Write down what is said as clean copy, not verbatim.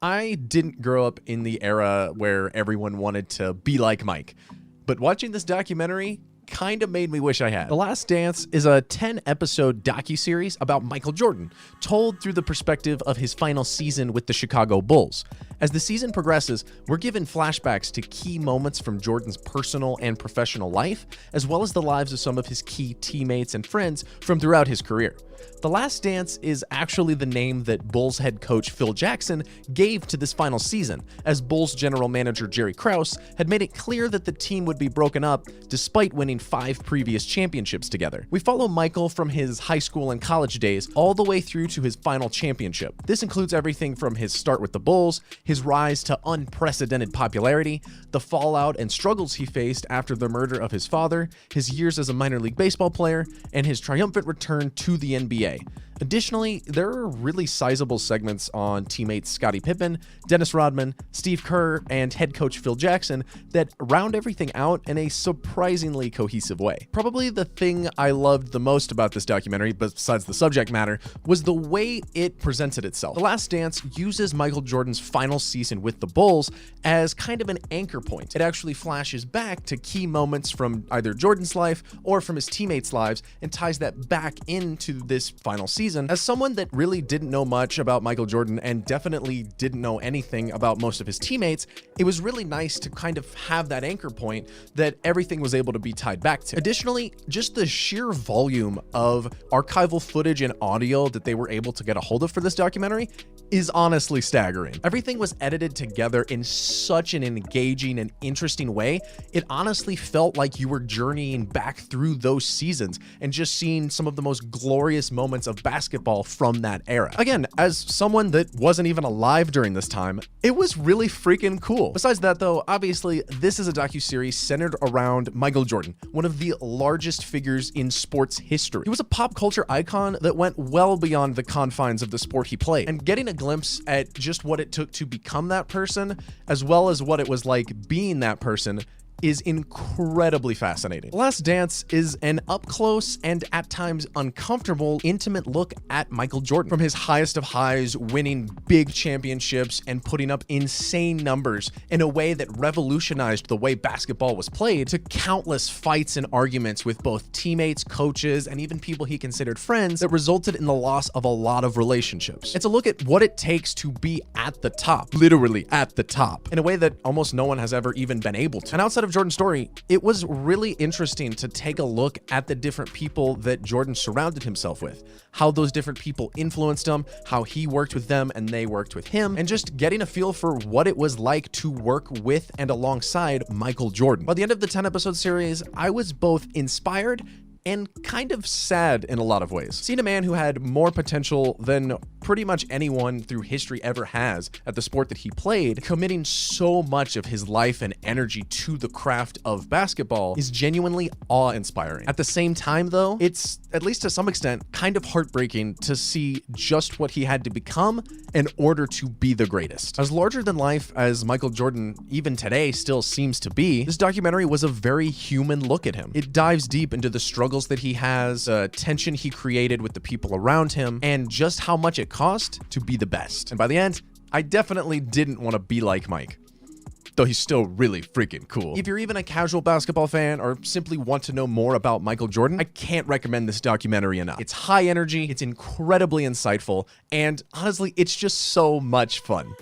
I didn't grow up in the era where everyone wanted to be like Mike, but watching this documentary kind of made me wish I had. The Last Dance is a 10-episode docuseries about Michael Jordan, told through the perspective of his final season with the Chicago Bulls. As the season progresses, we're given flashbacks to key moments from Jordan's personal and professional life, as well as the lives of some of his key teammates and friends from throughout his career. The Last Dance is actually the name that Bulls head coach Phil Jackson gave to this final season, as Bulls general manager Jerry Krause had made it clear that the team would be broken up despite winning 5 previous championships together. We follow Michael from his high school and college days all the way through to his final championship. This includes everything from his start with the Bulls, his rise to unprecedented popularity, the fallout and struggles he faced after the murder of his father, his years as a minor league baseball player, and his triumphant return to the NBA. Additionally, there are really sizable segments on teammates Scottie Pippen, Dennis Rodman, Steve Kerr, and head coach Phil Jackson that round everything out in a surprisingly cohesive way. Probably the thing I loved the most about this documentary, besides the subject matter, was the way it presented itself. The Last Dance uses Michael Jordan's final season with the Bulls as kind of an anchor point. It actually flashes back to key moments from either Jordan's life or from his teammates' lives and ties that back into this final season. As someone that really didn't know much about Michael Jordan and definitely didn't know anything about most of his teammates, it was really nice to kind of have that anchor point that everything was able to be tied back to. Additionally, just the sheer volume of archival footage and audio that they were able to get a hold of for this documentary is honestly staggering. Everything was edited together in such an engaging and interesting way. It honestly felt like you were journeying back through those seasons and just seeing some of the most glorious moments of basketball from that era. Again, as someone that wasn't even alive during this time, it was really freaking cool. Besides that though, obviously this is a docuseries centered around Michael Jordan, one of the largest figures in sports history. He was a pop culture icon that went well beyond the confines of the sport he played, and getting a glimpse at just what it took to become that person, as well as what it was like being that person, is incredibly fascinating. The Last Dance is an up-close and at times uncomfortable, intimate look at Michael Jordan. From his highest of highs, winning big championships and putting up insane numbers in a way that revolutionized the way basketball was played, to countless fights and arguments with both teammates, coaches, and even people he considered friends that resulted in the loss of a lot of relationships. It's a look at what it takes to be at the top, literally at the top, in a way that almost no one has ever even been able to. And outside of Jordan's story, it was really interesting to take a look at the different people that Jordan surrounded himself with, how those different people influenced him, how he worked with them and they worked with him, and just getting a feel for what it was like to work with and alongside Michael Jordan. By the end of the 10-episode series, I was both inspired and kind of sad in a lot of ways. Seeing a man who had more potential than pretty much anyone through history ever has at the sport that he played, committing so much of his life and energy to the craft of basketball, is genuinely awe-inspiring. At the same time though, it's, at least to some extent, kind of heartbreaking to see just what he had to become in order to be the greatest. As larger than life as Michael Jordan even today still seems to be, this documentary was a very human look at him. It dives deep into the struggles that he has, tension he created with the people around him, and just how much it cost to be the best. And by the end, I definitely didn't want to be like Mike, though he's still really freaking cool. If you're even a casual basketball fan or simply want to know more about Michael Jordan, I can't recommend this documentary enough. It's high energy, it's incredibly insightful, and honestly, it's just so much fun.